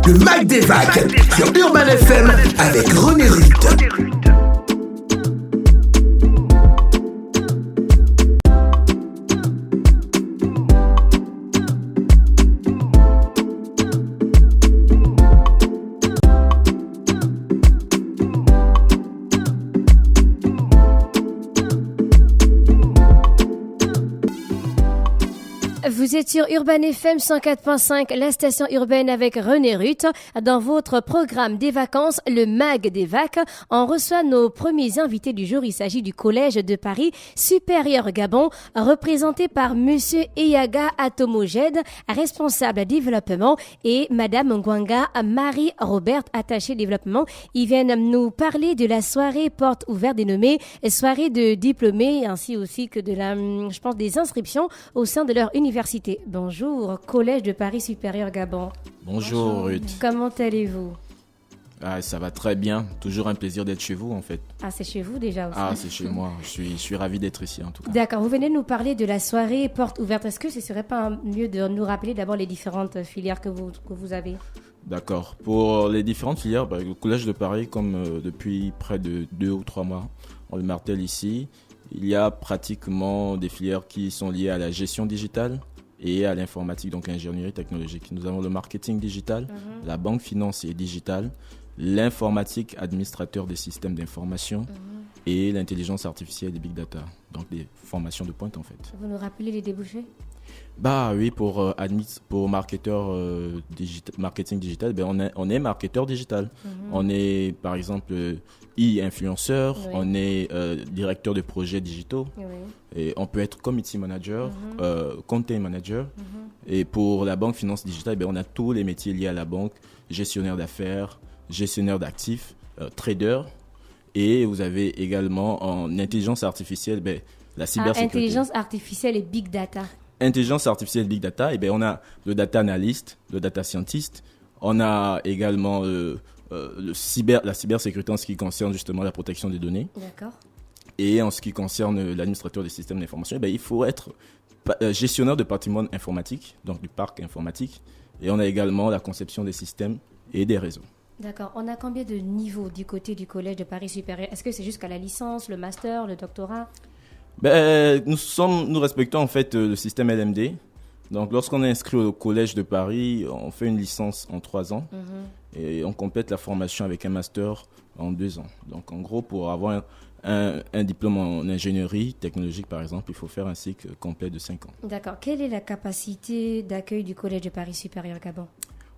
Le Mag des Vagues sur Urban FM avec René Rutte. Vous êtes sur Urban FM 104.5, la station urbaine avec René Rutte. Dans votre programme des vacances, le Mag des Vagues, on reçoit nos premiers invités du jour. Il s'agit du Collège de Paris Supérieur Gabon, représenté par Monsieur Eyaga Atomoged, responsable développement, et Madame Ngwanga Marie-Robert, attachée développement. Ils viennent nous parler de la soirée porte ouverte dénommée soirée de diplômés, ainsi aussi que de des inscriptions au sein de leur université. Bonjour, Collège de Paris Supérieur Gabon. Bonjour Ruth. Comment allez-vous? Ça va très bien. Toujours un plaisir d'être chez vous en fait. Ah, c'est chez vous déjà aussi? Ah, c'est chez moi. Je suis ravi d'être ici en tout cas. D'accord. Vous venez de nous parler de la soirée porte ouverte. Est-ce que ce serait pas mieux de nous rappeler d'abord les différentes filières que vous avez? D'accord. Pour les différentes filières, le Collège de Paris, comme depuis près de 2 ou 3 mois, on le martèle ici, il y a pratiquement des filières qui sont liées à la gestion digitale et à l'informatique, donc ingénierie technologique. Nous avons le marketing digital, la banque finance et digitale, l'informatique administrateur des systèmes d'information et l'intelligence artificielle et big data. Donc des formations de pointe en fait. Vous nous rappelez les débouchés? Oui, pour marketeur marketing digital, on est marketeur digital. On est par exemple e-influenceur, on est directeur de projets digitaux. Et on peut être community manager, content manager. Et pour la banque finance digitale, on a tous les métiers liés à la banque, gestionnaire d'affaires, gestionnaire d'actifs, trader. Et vous avez également en intelligence artificielle, la cybersécurité. Intelligence artificielle et big data. Intelligence artificielle big data, on a le data analyst, le data scientist. On a également la cybersécurité en ce qui concerne justement la protection des données. D'accord. Et en ce qui concerne l'administrateur des systèmes d'information, il faut être gestionnaire de patrimoine informatique, donc du parc informatique. Et on a également la conception des systèmes et des réseaux. D'accord. On a combien de niveaux du côté du Collège de Paris Supérieur? Est-ce que c'est jusqu'à la licence, le master, le doctorat? Nous respectons en fait le système LMD. Donc lorsqu'on est inscrit au Collège de Paris, on fait une licence en 3 ans et on complète la formation avec un master en 2 ans. Donc en gros, pour avoir un diplôme en ingénierie technologique par exemple, il faut faire un cycle complet de 5 ans. D'accord. Quelle est la capacité d'accueil du Collège de Paris Supérieur Gabon?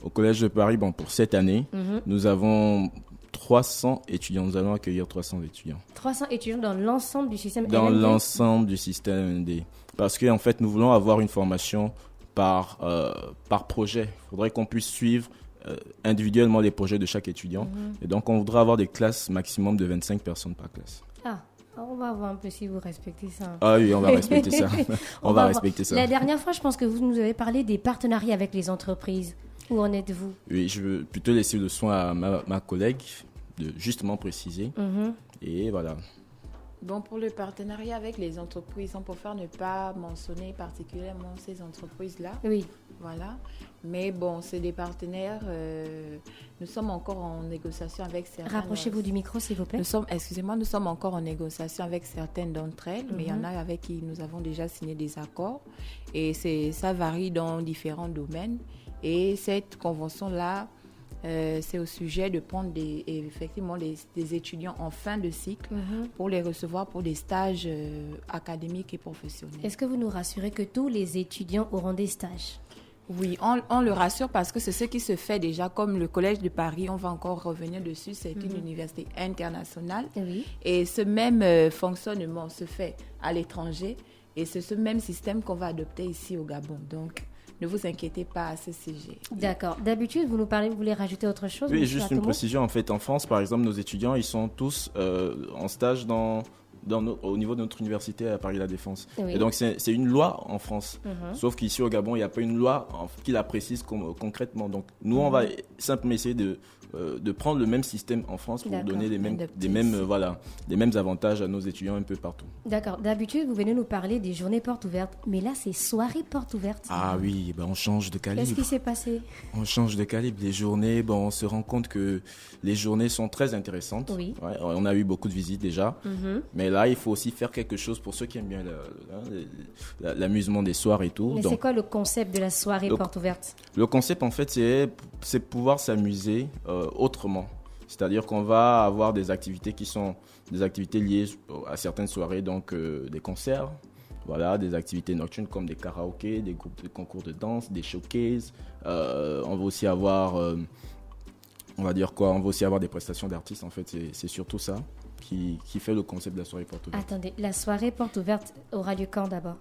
Au Collège de Paris, pour cette année, nous avons 300 étudiants. Nous allons accueillir 300 étudiants. 300 étudiants dans l'ensemble du système LMD? Dans l'ensemble du système LMD. Parce qu'en fait, nous voulons avoir une formation par projet. Il faudrait qu'on puisse suivre individuellement les projets de chaque étudiant. Et donc, on voudrait avoir des classes maximum de 25 personnes par classe. Ah, on va voir un peu si vous respectez ça. Ah oui, on va respecter ça. on va respecter ça. La dernière fois, je pense que vous nous avez parlé des partenariats avec les entreprises. Où en êtes-vous? Oui, je veux plutôt laisser le soin à ma collègue de justement préciser. Et voilà. Bon, pour le partenariat avec les entreprises, on préfère ne pas mentionner particulièrement ces entreprises-là. Oui. Voilà. Mais bon, c'est des partenaires. Nous sommes encore en négociation avec certaines. Rapprochez-vous du micro, s'il vous plaît. Nous sommes encore en négociation avec certaines d'entre elles, mais il y en a avec qui nous avons déjà signé des accords. Et ça varie dans différents domaines. Et cette convention-là, c'est au sujet de prendre effectivement des étudiants en fin de cycle pour les recevoir pour des stages académiques et professionnels. Est-ce que vous nous rassurez que tous les étudiants auront des stages? Oui, on le rassure parce que c'est ce qui se fait déjà, comme le Collège de Paris, on va encore revenir dessus, c'est une université internationale. Oui. Et ce même fonctionnement se fait à l'étranger et c'est ce même système qu'on va adopter ici au Gabon. Donc, ne vous inquiétez pas à ce sujet. D'accord. D'habitude, vous voulez rajouter autre chose? Oui, juste une précision. En fait, en France, par exemple, nos étudiants, ils sont tous en stage dans au niveau de notre université à Paris La Défense. Oui. Et donc, c'est une loi en France. Sauf qu'ici au Gabon, il n'y a pas une loi qui la précise concrètement. Donc, nous, on va simplement essayer de prendre le même système en France pour donner les mêmes avantages à nos étudiants un peu partout. D'accord. D'habitude, vous venez nous parler des journées portes ouvertes, mais là, c'est soirée portes ouvertes. Ah oui, on change de calibre. Qu'est-ce qui s'est passé? On change de calibre. Les journées, on se rend compte que les journées sont très intéressantes. Oui. Ouais, on a eu beaucoup de visites déjà. Mais là, il faut aussi faire quelque chose pour ceux qui aiment bien l'amusement des soirs et tout. Mais Donc, c'est quoi le concept de la soirée portes ouvertes? le concept, en fait, c'est pouvoir s'amuser autrement. C'est-à-dire qu'on va avoir des activités qui sont des activités liées à certaines soirées, donc des concerts, voilà, des activités nocturnes comme des karaokés, des groupes de concours de danse, des showcases. On va aussi avoir, on va aussi avoir des prestations d'artistes. En fait, c'est surtout ça qui fait le concept de la soirée porte ouverte. Attendez, la soirée porte ouverte aura lieu quand d'abord?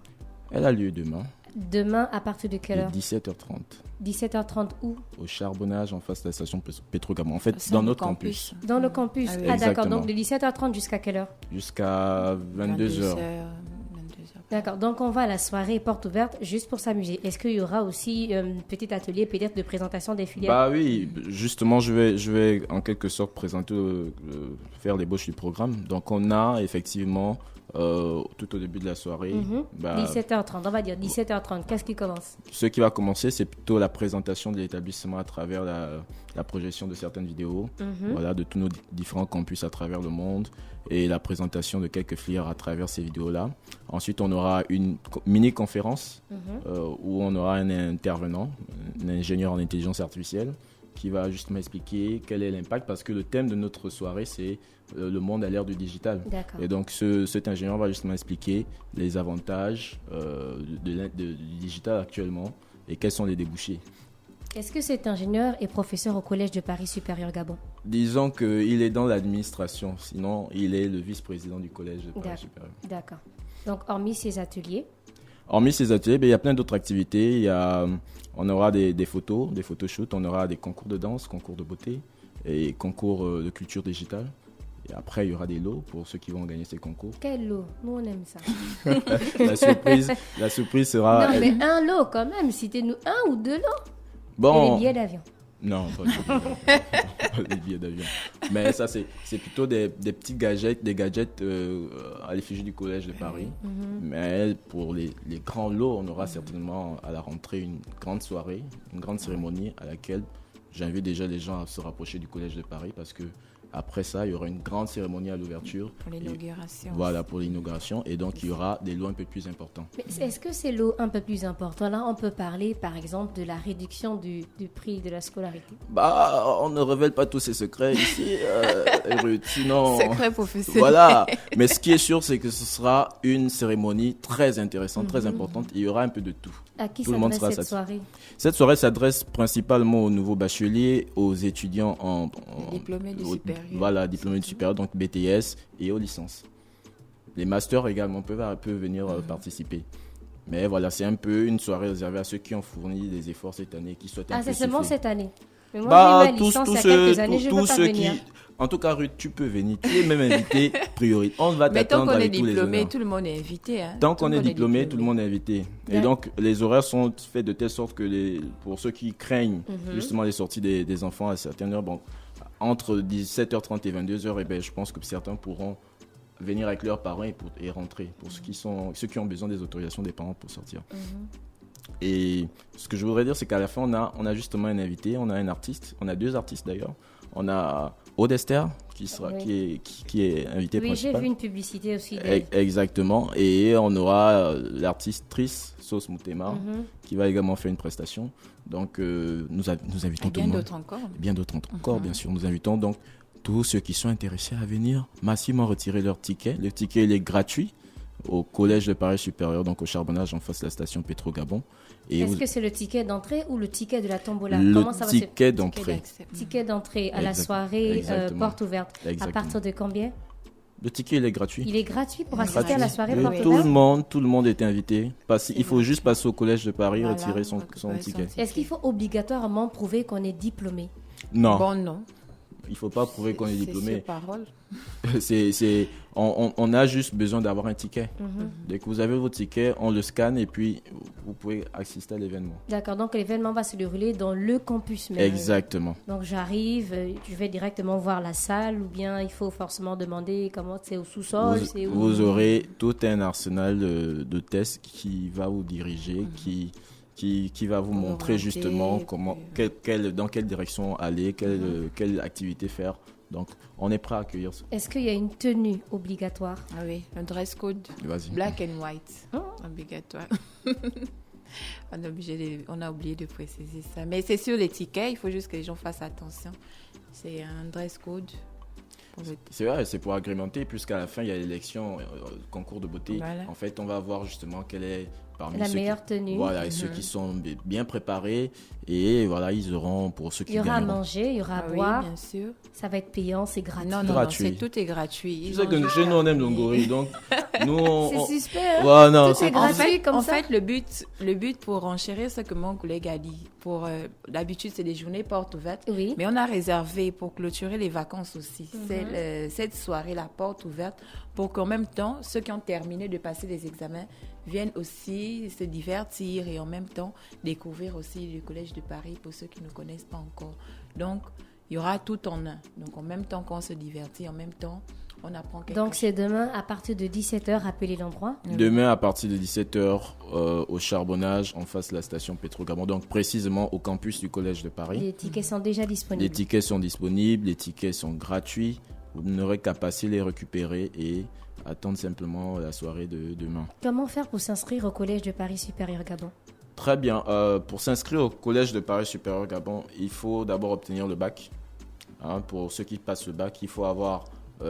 Elle a lieu demain. Demain, à partir de quelle heure? 17h30. 17h30 où? Au Charbonnage, en face de la station Petro-Gabon. En fait, dans notre campus. Dans le campus. Ah oui. Ah d'accord, Exactement. donc de 17h30 jusqu'à quelle heure? Jusqu'à 22h. 22h. D'accord, donc on va à la soirée porte ouverte juste pour s'amuser. Est-ce qu'il y aura aussi un petit atelier peut-être de présentation des filières? Bah oui, justement, je vais en quelque sorte présenter, faire l'ébauche du programme. Donc on a effectivement, tout au début de la soirée, 17h30, on va dire 17h30. Qu'est-ce qui commence? ce qui va commencer, c'est plutôt la présentation de l'établissement à travers la projection de certaines vidéos, voilà, de tous nos différents campus à travers le monde et la présentation de quelques filières à travers ces vidéos-là. Ensuite, on aura une mini-conférence où on aura un intervenant, un ingénieur en intelligence artificielle, qui va justement expliquer quel est l'impact, parce que le thème de notre soirée, c'est le monde à l'ère du digital. D'accord. Et donc, cet ingénieur va justement expliquer les avantages du digital actuellement et quels sont les débouchés. Est-ce que cet ingénieur est professeur au Collège de Paris Supérieur Gabon? Disons qu'il est dans l'administration, sinon il est le vice-président du Collège de Paris Supérieur. D'accord. Donc, hormis ces ateliers? Hormis ces ateliers, il y a plein d'autres activités. On aura des photos, des photoshoots, on aura des concours de danse, concours de beauté et concours de culture digitale. Et après, il y aura des lots pour ceux qui vont gagner ces concours. Quel lot? Nous, on aime ça. La surprise sera... Non, mais un lot quand même. Citez-nous un ou deux lots. Bon, Et les billets d'avion. Non, pas des billets d'avion. Mais ça, c'est plutôt des petits gadgets, à l'effigie du Collège de Paris. Mais pour les grands lots, on aura certainement à la rentrée une grande soirée, une grande cérémonie à laquelle j'invite déjà les gens à se rapprocher du Collège de Paris, parce que après ça, il y aura une grande cérémonie à l'ouverture. Pour l'inauguration. Voilà, pour l'inauguration. Et donc, il y aura des lots un peu plus importants. Mais est-ce que ces lots un peu plus importants, là, on peut parler, par exemple, de la réduction du prix de la scolarité? On ne révèle pas tous ces secrets ici, Ruth. Sinon, secret professionnel. Voilà. Mais ce qui est sûr, c'est que ce sera une cérémonie très intéressante, très importante. Il y aura un peu de tout. À qui Tout le monde s'adresse sera cette soirée? Cette soirée s'adresse principalement aux nouveaux bacheliers, aux étudiants Diplômés du supérieur. Voilà, diplômés du supérieur, donc BTS, et aux licences. Les masters également peuvent venir participer. Mais voilà, c'est un peu une soirée réservée à ceux qui ont fourni des efforts cette année, qui souhaitent un peu C'est seulement souffler. cette année. Mais moi, j'ai ma licence il y a quelques années, je ne peux pas venir. En tout cas, Ruth, tu peux venir. Tu es même invité priorité. On va Mais tant t'attendre qu'on est avec tous les diplômé, honneurs. tout le monde est invité. Hein. Tant qu'on est diplômé, tout le monde est invité. Et Ouais. donc, les horaires sont faits de telle sorte que pour ceux qui craignent justement les sorties des enfants à certaines heures, entre 17h30 et 22h, je pense que certains pourront venir avec leurs parents et rentrer. Pour ceux qui ont besoin des autorisations des parents pour sortir. Et ce que je voudrais dire, c'est qu'à la fin, on a justement un invité, on a un artiste, on a deux artistes d'ailleurs. On a Aude Esther qui est invité Oui, j'ai principal. vu une publicité aussi. Exactement. Et on aura l'artiste Trice Sauce Moutema qui va également faire une prestation. Donc nous invitons Et tout le bien monde. d'autres encore. Bien d'autres encore, bien sûr. Nous invitons donc tous ceux qui sont intéressés à venir massivement retirer leur ticket. Le ticket, il est gratuit au Collège de Paris Supérieur, donc au Charbonnage en face de la station Petro-Gabon. Est-ce que c'est le ticket d'entrée ou le ticket de la tombola? Le ça ticket d'entrée. Ticket d'entrée à la soirée porte ouverte. Exactement. À partir de combien? Le ticket, il est gratuit. Il est gratuit pour assister à la soirée Et porte tout ouverte? le monde est invité. Il faut juste passer au Collège de Paris, Voilà, retirer son récupérer son ticket. ticket. Est-ce qu'il faut obligatoirement prouver qu'on est diplômé? Non. Bon, non. il faut pas prouver qu'on est diplômé. C'est parole. On a juste besoin d'avoir un ticket. Dès que vous avez votre ticket, on le scanne et puis vous pouvez assister à l'événement. D'accord, donc l'événement va se dérouler dans le campus même. Exactement. Donc j'arrive, je vais directement voir la salle ou bien il faut forcément demander comment c'est au sous-sol, c'est où? Vous aurez tout un arsenal de tests qui va vous diriger, qui va vous montrer justement comment, dans quelle direction aller, quelle activité faire. Donc, on est prêt à accueillir ça. Est-ce qu'il y a une tenue obligatoire? Ah oui, un dress code black and white, obligatoire. On a oublié de préciser ça. Mais c'est sur les tickets, il faut juste que les gens fassent attention. C'est un dress code. C'est vrai, c'est pour agrémenter, puisqu'à la fin, il y a l'élection, concours de beauté. Voilà. En fait, on va voir justement quelle est parmi la ceux meilleure tenue. Voilà, et ceux qui sont bien préparés. Et voilà, ils auront, pour ceux qui gagneront. Il y aura à gagneront. manger, il y aura à boire. Oui, bien sûr. Ça va être payant, c'est gratuit. Non, gratuit. tout est gratuit. Tu sais que chez nous, on aime l'ongori, donc nous, c'est suspect, hein? Ouais, non, tout est gratuit comme ça. En fait, le but pour enchérir ce que mon collègue a dit, d'habitude, c'est des journées portes ouvertes, Oui. mais on a réservé pour clôturer les vacances aussi. C'est cette soirée, la porte ouverte, pour qu'en même temps, ceux qui ont terminé de passer les examens viennent aussi se divertir et en même temps découvrir aussi le Collège de Paris pour ceux qui ne connaissent pas encore. Donc, il y aura tout en un. Donc, en même temps qu'on se divertit, en même temps, on apprend quelque chose. Donc, c'est demain à partir de 17h, rappelez l'endroit. Demain, à partir de 17h, au Charbonnage, en face de la station Pétro-Gabon, donc précisément au campus du Collège de Paris. Les tickets sont déjà disponibles. Les tickets sont disponibles, les tickets sont gratuits. Vous n'aurez qu'à passer les récupérer et attendre simplement la soirée de demain. Comment faire pour s'inscrire au Collège de Paris Supérieur Gabon? Très bien. Pour s'inscrire au Collège de Paris Supérieur Gabon, il faut d'abord obtenir le bac. Pour ceux qui passent le bac, il faut avoir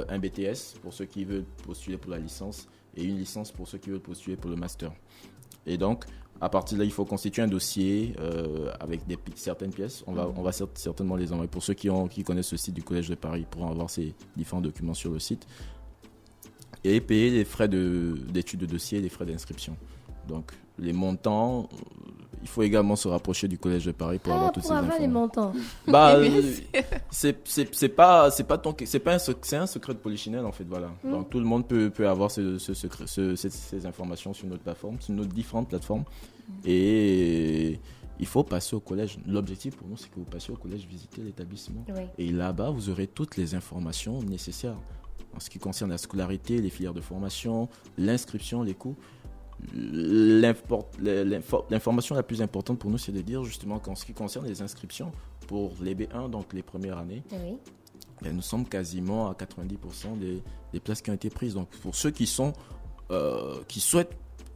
un BTS pour ceux qui veulent postuler pour la licence et une licence pour ceux qui veulent postuler pour le master. Et donc, à partir de là, il faut constituer un dossier avec certaines pièces. On va certainement les envoyer. Pour ceux qui connaissent le site du Collège de Paris, ils pourront avoir ces différents documents sur le site. Et payer les frais d'étude de dossier et les frais d'inscription. Donc, les montants, il faut également se rapprocher du Collège de Paris pour avoir toutes ces informations. Les montants. C'est un secret de polichinelle en fait, voilà. Donc tout le monde peut avoir ces informations sur notre plateforme, sur nos différentes plateformes. Et il faut passer au collège. L'objectif pour nous, c'est que vous passiez au collège, visiter l'établissement. Oui. Et là-bas, vous aurez toutes les informations nécessaires en ce qui concerne la scolarité, les filières de formation, l'inscription, les coûts. L'information la plus importante pour nous, c'est de dire justement qu'en ce qui concerne les inscriptions pour les B1, donc les premières années, Oui. nous sommes quasiment à 90% des places qui ont été prises. Donc pour ceux qui souhaitent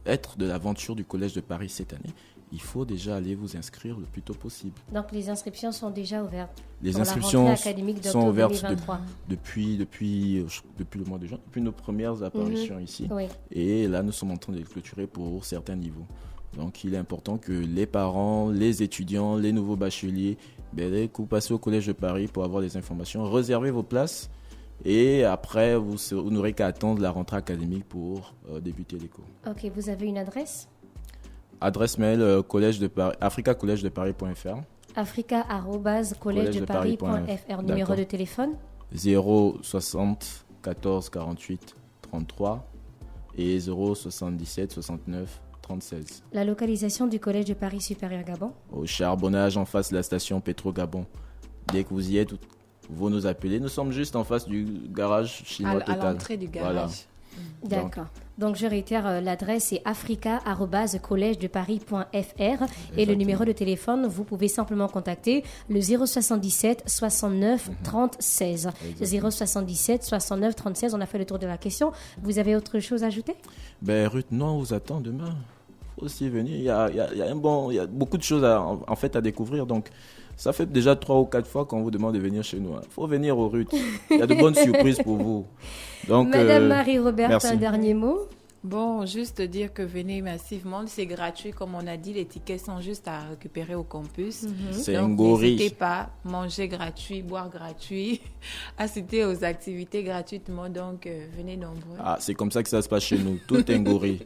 être de l'aventure du Collège de Paris cette année, il faut déjà aller vous inscrire le plus tôt possible. Donc les inscriptions sont déjà ouvertes. Les inscriptions sont ouvertes 2023. depuis le mois de juin, depuis nos premières apparitions ici. Oui. Et là, nous sommes en train de les clôturer pour certains niveaux. Donc, il est important que les parents, les étudiants, les nouveaux bacheliers, que vous passez au Collège de Paris pour avoir les informations. Réservez vos places et après, vous n'aurez qu'à attendre la rentrée académique pour débuter les cours. Ok, vous avez une adresse? Adresse mail africacollegedeparis.fr. africa@collegedeparis.fr. Numéro de téléphone? 060 14 48 33 et 077 69 36. La localisation du Collège de Paris Supérieur Gabon? Au Charbonnage, en face de la station Pétro-Gabon. Dès que vous y êtes, vous nous appelez. Nous sommes juste en face du garage chinois Total. À l'entrée du garage. Voilà. D'accord. Donc, je réitère, l'adresse est africa@collegedeparis.fr et le numéro de téléphone, vous pouvez simplement contacter le 077 69 30 16. 077 69 30 16. On a fait le tour de la question. Vous avez autre chose à ajouter? Ruth, non, on vous attend demain. Il faut aussi venir. Il y a beaucoup de choses à découvrir. Donc, ça fait déjà 3 ou 4 fois qu'on vous demande de venir chez nous. Il faut venir au Ruth. Il y a de bonnes surprises pour vous. Donc, Madame Marie-Robert, merci. Un dernier mot? Bon, juste dire que venez massivement, c'est gratuit comme on a dit, les tickets sont juste à récupérer au campus. C'est donc, un gorille. n'hésitez pas, manger gratuit, boire gratuit, assister aux activités gratuitement, donc venez nombreux. C'est comme ça que ça se passe chez nous, tout est un gorille.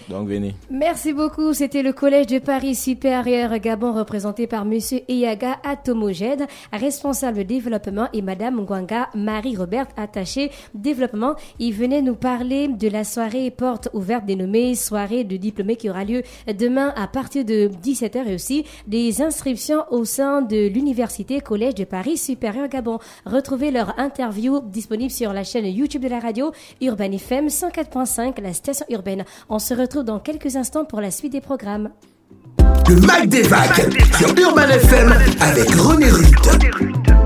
Donc venez. Merci beaucoup. C'était le Collège de Paris supérieur Gabon représenté par Monsieur Eyaga Atomoged, responsable développement, et Madame Ngwanga Marie-Robert, attachée développement. Il venait nous parler de la soirée porte ouverte dénommée soirée de diplômés qui aura lieu demain à partir de 17h et aussi des inscriptions au sein de l'Université Collège de Paris supérieur Gabon. Retrouvez leur interview disponible sur la chaîne YouTube de la radio Urban FM 104.5, la station urbaine. On se retrouve dans quelques instants pour la suite des programmes. Le Mag des Vagues sur Urban FM avec René Rutte.